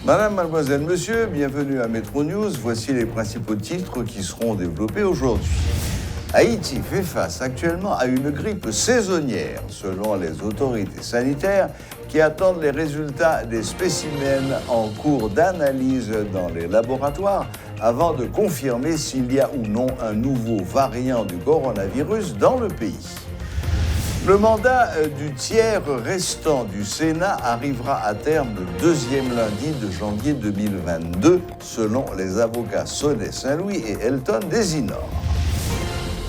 Madame, mademoiselle, monsieur, bienvenue à Metro News. Voici les principaux titres qui seront développés aujourd'hui. Haïti fait face actuellement à une grippe saisonnière, selon les autorités sanitaires, qui attendent les résultats des spécimens en cours d'analyse dans les laboratoires avant de confirmer s'il y a ou non un nouveau variant du coronavirus dans le pays. Le mandat du tiers restant du Sénat arrivera à terme le deuxième lundi de janvier 2022, selon les avocats Sonnet Saint-Louis et Elton Desinor.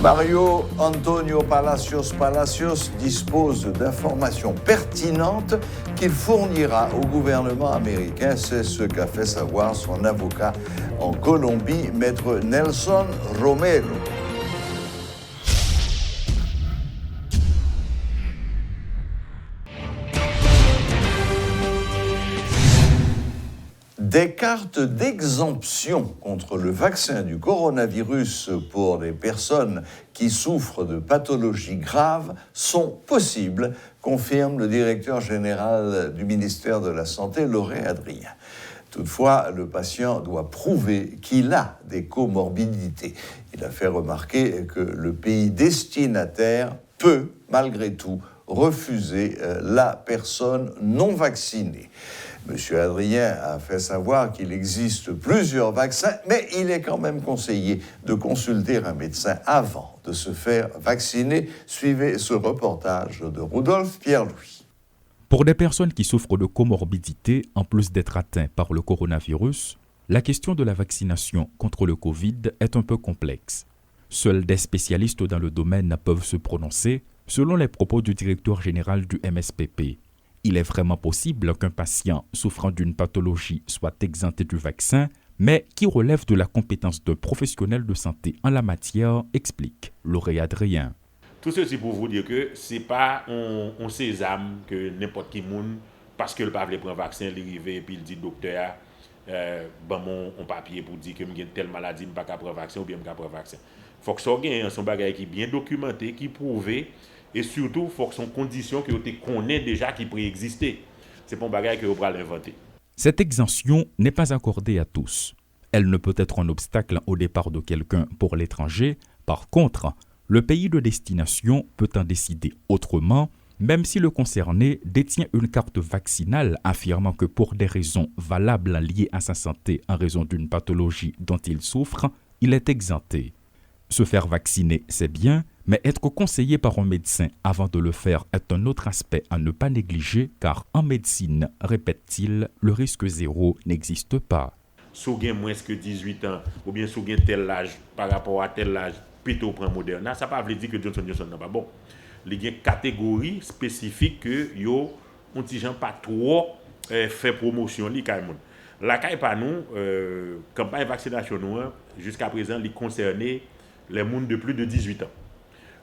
Mario Antonio Palacios dispose d'informations pertinentes qu'il fournira au gouvernement américain. C'est ce qu'a fait savoir son avocat en Colombie, maître Nelson Romero. Des cartes d'exemption contre le vaccin du coronavirus pour les personnes qui souffrent de pathologies graves sont possibles, confirme le directeur général du ministère de la Santé, Lauré Adrien. Toutefois, le patient doit prouver qu'il a des comorbidités. Il a fait remarquer que le pays destinataire peut, malgré tout, refuser la personne non vaccinée. Monsieur Adrien a fait savoir qu'il existe plusieurs vaccins, mais il est quand même conseillé de consulter un médecin avant de se faire vacciner. Suivez ce reportage de Rudolph Pierre-Louis. Pour des personnes qui souffrent de comorbidité, en plus d'être atteintes par le coronavirus, la question de la vaccination contre le Covid est un peu complexe. Seuls des spécialistes dans le domaine peuvent se prononcer, selon les propos du directeur général du MSPP. Il est vraiment possible qu'un patient souffrant d'une pathologie soit exempté du vaccin, mais qui relève de la compétence d'un professionnel de santé en la matière, explique Lauré Adrien. Tout ceci pour vous dire que ce n'est pas on sésame que n'importe qui monde, parce que le pas veut prendre vaccin, il arrive et puis il dit docteur, mon papier pour dire que j'ai telle maladie, je ne peux pas prendre vaccin ou bien je ne peux pas prendre vaccin. Il faut que ça ait un bagage qui est bien documenté, qui prouve. Et surtout, il faut que son condition que tu connais déjà qui préexistait. Ce n'est pas un bagage que vous pouvez l'inventer. Cette exemption n'est pas accordée à tous. Elle ne peut être un obstacle au départ de quelqu'un pour l'étranger. Par contre, le pays de destination peut en décider autrement, même si le concerné détient une carte vaccinale affirmant que pour des raisons valables liées à sa santé en raison d'une pathologie dont il souffre, il est exempté. Se faire vacciner, c'est bien, mais être conseillé par un médecin avant de le faire est un autre aspect à ne pas négliger, car en médecine, répète-t-il, le risque zéro n'existe pas. Si vous avez moins que 18 ans, ou bien si vous avez tel âge par rapport à tel âge, plutôt prend Moderna, ça ne veut pas dire que Johnson n'est pas bon. Il y a une catégorie spécifique que yo on ne gens pas trop fait promotion li kay moun. La kay pas nous campagne vaccination nous jusqu'à présent les concerner les monde de plus de 18 ans.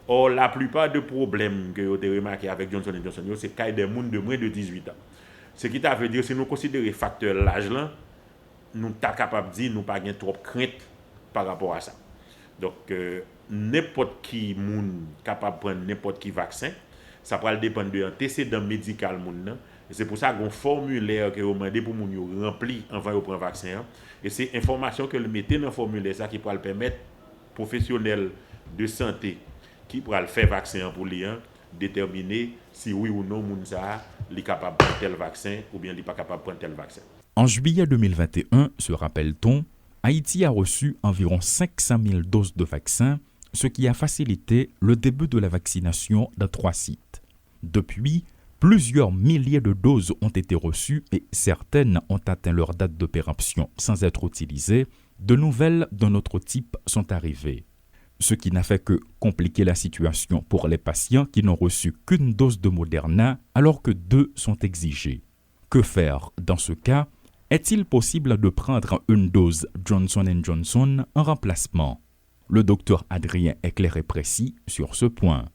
Or la plupart des problèmes que vous avez remarqué avec Johnson & Johnson c'est kay des monde de moins de 18 ans. Ce qui t'a veut dire si nous considérer facteur l'âge là, nous ta capable dire nous pas gain trop crainte par rapport à ça. Donc n'importe qui moun capable prendre n'importe qui vaccin, ça va dépendre de antécédent médical moun. Et c'est pour ça qu'on formulaire que on demande pour moun yo rempli avant de prendre vaccin et c'est information que le mettez dans formulaire ça qui va le permettre professionnel de santé qui pourra le faire vaccin pour lui déterminer si oui ou non moun ça est capable de prendre tel vaccin ou bien il n'est pas capable de prendre tel vaccin. En juillet 2021, se rappelle-t-on, Haïti a reçu environ 500 000 doses de vaccins, ce qui a facilité le début de la vaccination dans 3 sites. Depuis, plusieurs milliers de doses ont été reçues et certaines ont atteint leur date de péremption sans être utilisées. De nouvelles d'un autre type sont arrivées. Ce qui n'a fait que compliquer la situation pour les patients qui n'ont reçu qu'une dose de Moderna alors que 2 sont exigées. Que faire dans ce cas ? Est-il possible de prendre une dose Johnson & Johnson en remplacement ? Le docteur Adrien est clair et précis sur ce point.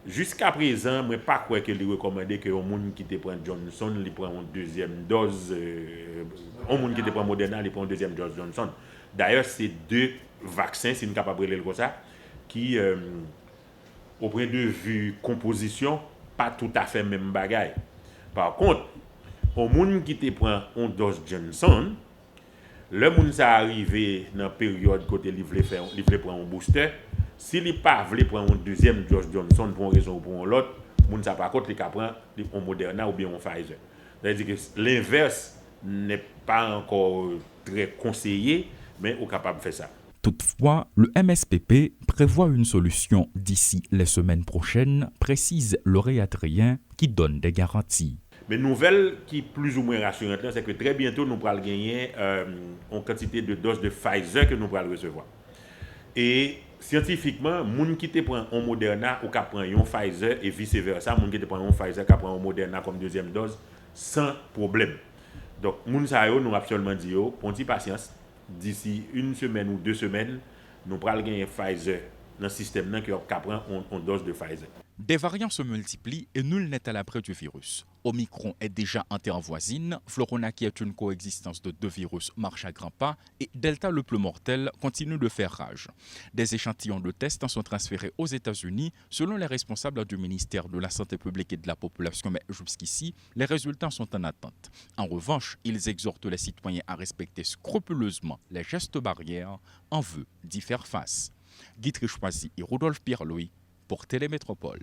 Jusqu'à présent, je ne pas croire que lui recommandé que les gens qui prend Johnson, ils prennent une deuxième dose. Les gens qui prennent Moderna, ils prennent une deuxième dose Johnson. D'ailleurs, c'est 2 vaccins, si nous sommes capables de le comme ça, qui, au point de vue composition, pas tout à fait même bagaille. Par contre, au monde qui te prend un dose Johnson, le monde ça arrivé dans période côté il voulait prendre un booster, s'il pas voulait prendre un deuxième dose Johnson pour une raison ou pour l'autre, monde ça par contre il prend un Moderna ou bien un Pfizer. C'est-à-dire que l'inverse n'est pas encore très conseillé, mais on est capable de faire ça. Toutefois, le MSPP prévoit une solution d'ici les semaines prochaines, précise Lauréat Adrien, qui donne des garanties. Mais nouvelle qui est plus ou moins rassurante, c'est que très bientôt, nous allons gagner une quantité de doses de Pfizer que nous allons recevoir. Et scientifiquement, les gens qui prennent un Moderna ou qui prennent un Pfizer et vice-versa, les gens qui prennent un Pfizer qui prennent un Moderna comme deuxième dose, sans problème. Donc, les gens nous absolument dit, pour une petite patience, d'ici une semaine ou 2 semaines, nous allons gagner Pfizer dans le système qui prend une dose de Pfizer. Des variants se multiplient et nul n'est à l'abri du virus. Omicron est déjà en terre voisine, Florona qui est une coexistence de 2 virus marche à grands pas et Delta le plus mortel continue de faire rage. Des échantillons de tests sont transférés aux États-Unis selon les responsables du ministère de la Santé publique et de la Population, mais jusqu'ici, les résultats sont en attente. En revanche, ils exhortent les citoyens à respecter scrupuleusement les gestes barrières en vue d'y faire face. Guy Trichoisi et Rodolphe Pierre-Louis pour Télémétropole.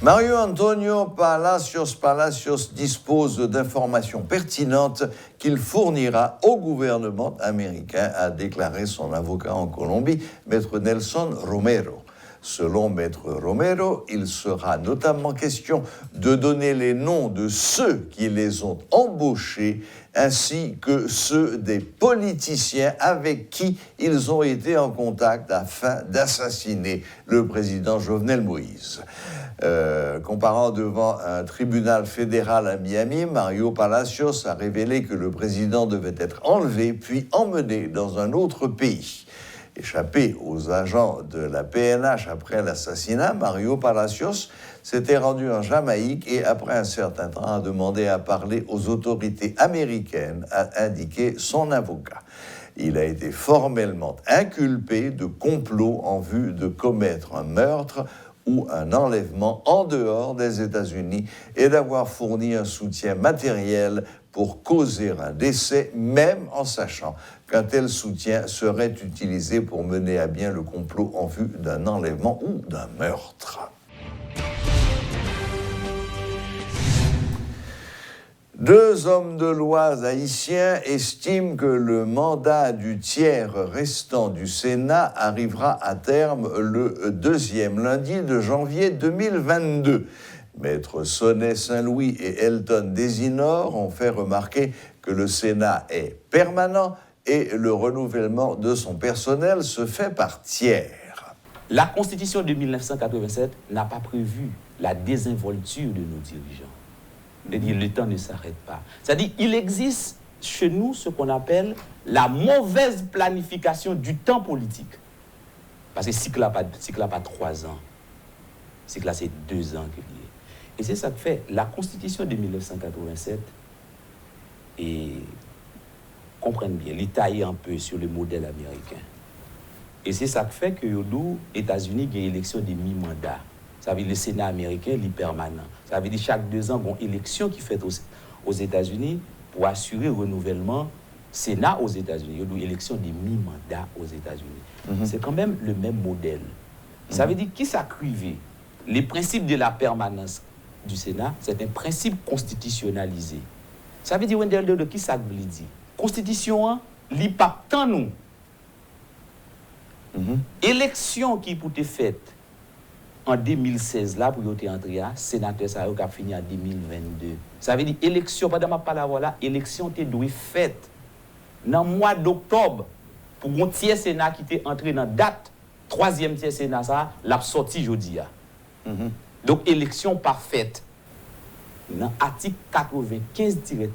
Mario Antonio Palacios dispose d'informations pertinentes qu'il fournira au gouvernement américain, a déclaré son avocat en Colombie, Maître Nelson Romero. Selon Maître Romero, il sera notamment question de donner les noms de ceux qui les ont embauchés ainsi que ceux des politiciens avec qui ils ont été en contact afin d'assassiner le président Jovenel Moïse. Comparant devant un tribunal fédéral à Miami, Mario Palacios a révélé que le président devait être enlevé puis emmené dans un autre pays. Échappé aux agents de la PNH après l'assassinat, Mario Palacios s'était rendu en Jamaïque et, après un certain temps, a demandé à parler aux autorités américaines, a indiqué son avocat. Il a été formellement inculpé de complot en vue de commettre un meurtre ou un enlèvement en dehors des États-Unis et d'avoir fourni un soutien matériel pour causer un décès, même en sachant qu'un tel soutien serait utilisé pour mener à bien le complot en vue d'un enlèvement ou d'un meurtre. Deux hommes de loi haïtiens estiment que le mandat du tiers restant du Sénat arrivera à terme le 2e lundi de janvier 2022. Maître Sonnet Saint-Louis et Elton Desinor ont fait remarquer que le Sénat est permanent et le renouvellement de son personnel se fait par tiers. La Constitution de 1987 n'a pas prévu la désinvolture de nos dirigeants. C'est-à-dire, le temps ne s'arrête pas. C'est-à-dire, il existe chez nous ce qu'on appelle la mauvaise planification du temps politique. Parce que cycle n'a pas 3 ans. Cycle là, c'est 2 ans qu'il y est. Et c'est ça que fait la Constitution de 1987, et comprennent bien, il taille un peu sur le modèle américain. Et c'est ça que fait que les États-Unis ont une élection de mi-mandat. Ça veut dire le Sénat américain, il est permanent. Ça veut dire chaque 2 ans, il y a une élection qui est faite aux États-Unis pour assurer le renouvellement Sénat aux États-Unis. Il y a une élection de mi-mandat aux États-Unis. C'est quand même le même modèle. Ça veut dire qui s'acrivait. Les principes de la permanence du Sénat, c'est un principe constitutionnalisé. Ça veut dire, de qui ça veut dire? Constitution, li pas tant nous. Élection qui peut être faite en 2016 là pour y entrer à sénateur ça a fini en 2022. Ça veut dire élection pendant ma parole là, élection te doit faite dans le mois d'octobre pour un tiers Sénat qui était entré dans date 3e tiers Sénat ça l'a sorti jeudi là. Donc élection parfaite. Dans l'article 95-3,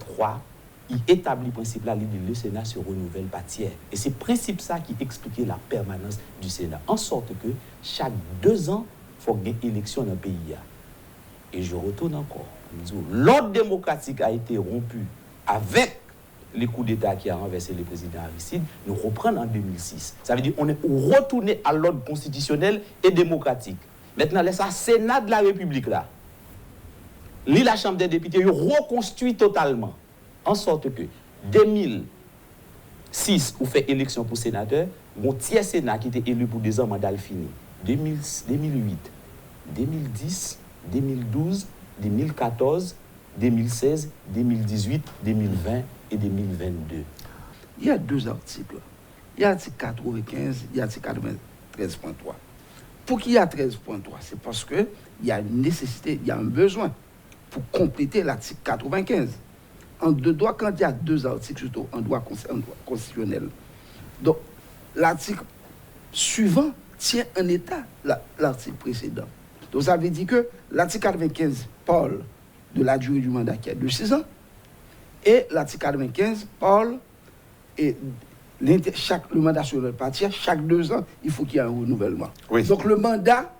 il établit le principe là, le Sénat se renouvelle par tiers. Et c'est le principe ça qui explique la permanence du Sénat. En sorte que chaque 2 ans, il faut qu'il y ait une élection dans le pays. Et je retourne encore. L'ordre démocratique a été rompu avec les coups d'État qui a renversé le président Aristide. Nous reprenons en 2006. Ça veut dire qu'on est retourné à l'ordre constitutionnel et démocratique. Maintenant, laisse un Sénat de la République là. la Chambre des députés, ils reconstruit totalement. En sorte que 2006, on fait élection pour sénateur, mon tiers Sénat qui était élu pour 2 ans, mandat fini. 2008, 2010, 2012, 2014, 2016, 2018, 2020 et 2022. Il y a 2 articles. Il y a l'article 95, il y a l'article 93.3. Pour qu'il y ait 13.3, c'est parce qu'il y a une nécessité, il y a un besoin pour compléter l'article 95. En 2 droits, quand il y a 2 articles, surtout en droit constitutionnel. Donc, l'article suivant tient en état l'article précédent. Donc, ça veut dire que l'article 95 parle de la durée du mandat qui est de 6 ans, et l'article 95 parle et le mandat sur le parti, chaque 2 ans, il faut qu'il y ait un renouvellement. Oui. Donc le mandat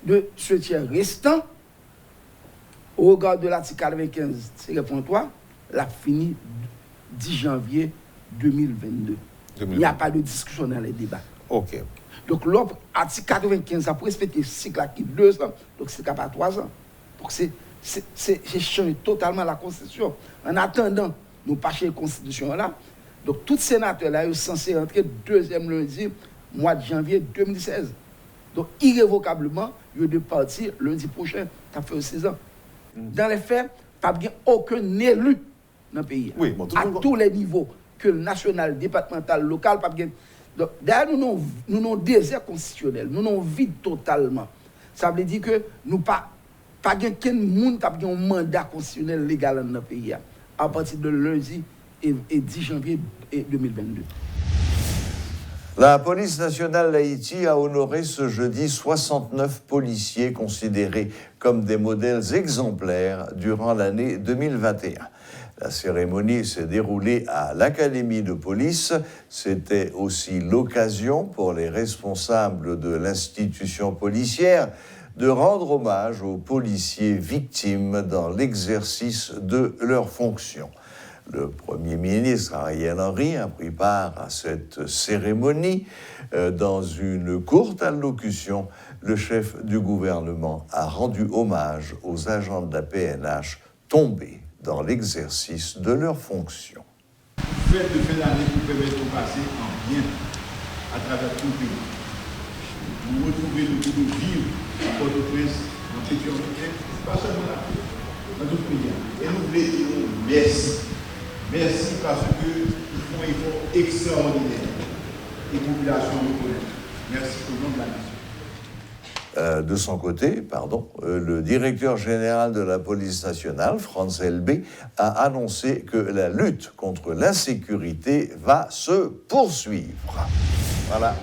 de ce tiers restant, au regard de l'article 95-3, l'a fini 10 janvier 2022. Il n'y a pas de discussion dans les débats. OK. Donc l'autre article 95 a pour respecter le cycle qui 2 ans, donc c'est pas 3 ans. Donc c'est changer totalement la Constitution. En attendant, nous pas chez la Constitution là. Donc tout sénateur là est censé entrer 2e lundi, mois de janvier 2016. Donc irrévocablement, il doit partir lundi prochain, ça fait 6 ans. Dans les faits, pas bien aucun élu dans le pays. Oui, bon, à tous les niveaux, que le national, départemental, local, pas bien. Donc d'ailleurs, nous avons désert constitutionnel, nous avons vide totalement. Ça veut dire que nous pas quelqu'un monde qui a un mandat constitutionnel légal dans notre pays à partir de lundi et 10 janvier 2022. La police nationale d'Haïti a honoré ce jeudi 69 policiers considérés comme des modèles exemplaires durant l'année 2021. La cérémonie s'est déroulée à l'Académie de police. C'était aussi l'occasion pour les responsables de l'institution policière de rendre hommage aux policiers victimes dans l'exercice de leurs fonctions. Le Premier ministre Ariel Henry a pris part à cette cérémonie. Dans une courte allocution, le chef du gouvernement a rendu hommage aux agents de la PNH tombés dans l'exercice de leurs fonctions. Fête de fin d'année vous permet de passer en bien à travers tout le pays. Vous retrouvez le goût de vivre à Port-au-Prince, en Pétionville, pas seulement là, dans tout le pays. Et nous voulons dire merci. Merci parce qu'ils font un effort extraordinaire. Et la population reconnaît. Merci au nom de la nation. De son côté, le directeur général de la police nationale, Franz Elbé, a annoncé que la lutte contre l'insécurité va se poursuivre. Voilà,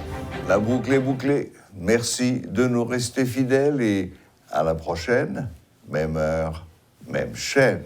la boucle est bouclée. Merci de nous rester fidèles et à la prochaine, même heure, même chaîne.